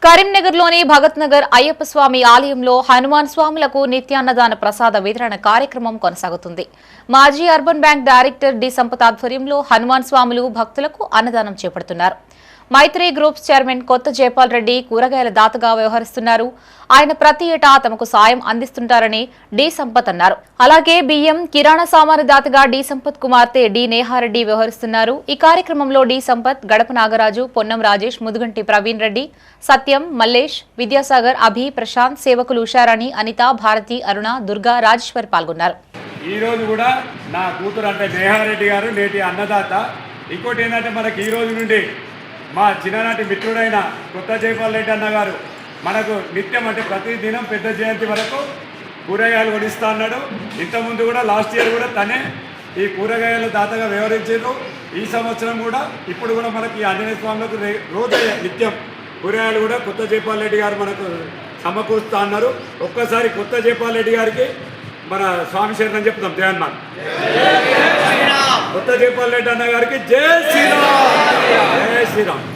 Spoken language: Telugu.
కరీంనగర్లోని భగత్ నగర్ అయ్యప్ప స్వామి ఆలయంలో హనుమాన్ స్వాములకు నిత్యాన్నదాన ప్రసాద వితరణ కార్యక్రమం కొనసాగుతుంది. మాజీ urban bank director D Sampath ఆధ్వర్యంలో హనుమాన్ స్వాములు భక్తులకు అన్నదానం చేపడుతున్నారు. మైత్రి గ్రూప్స్ చైర్మన్ కొత్త జైపాల్ రెడ్డి కూరగాయల దాతగా వ్యవహరిస్తున్నారు. ఆయన ప్రతి ఏటా తమకు సాయం అందిస్తుంటారని డి సంపత్ అన్నారు. అలాగే బియ్యం, కిరాణా సామాను దాతగా డి సంపత్ కుమార్తె డి నేహారెడ్డి వ్యవహరిస్తున్నారు. ఈ కార్యక్రమంలో డి సంపత్, గడప నాగరాజు, పొన్నం రాజేష్, ముదుగంటి ప్రవీణ్ రెడ్డి, సత్యం, మల్లేష్, విద్యాసాగర్, అభి, ప్రశాంత్, సేవకులు ఉషారాణి, అనిత, భారతి, అరుణ, దుర్గా, రాజేశ్వర్ పాల్గొన్నారు. ఈ రోజు కూడా నా కూతురు అంటే నేహారెడ్డి గారు నేటి అన్నదాత. ఇంకోటి ఏంటంటే మనకి ఈ రోజు నుండి మా చిన్ననాటి మిత్రుడైన కొత్త జైపాల్ రెడ్డి అన్న గారు మనకు నిత్యం అంటే ప్రతి దినం పెద్ద జయంతి వరకు కూరగాయలు వడిస్తూ అన్నాడు. ఇంతకుముందు కూడా లాస్ట్ ఇయర్ కూడా తనే ఈ కూరగాయల దాతగా వ్యవహరించారు. ఈ సంవత్సరం కూడా ఇప్పుడు కూడా మనకి ఆంజనేయ స్వాములకు రోజు నిత్యం కూరగాయలు కూడా కొత్త జైపాల్ రెడ్డి గారు మనకు సమకూరుస్తూ అన్నారు. ఒక్కసారి కొత్త జైపాల్ రెడ్డి గారికి మన స్వామి శరణం చెప్తాం. జై హనుమాన్. కొత్త జైపాల్ రెడ్డి అన్న గారికి జై శ్రీరామ్. జై శ్రీరామ్.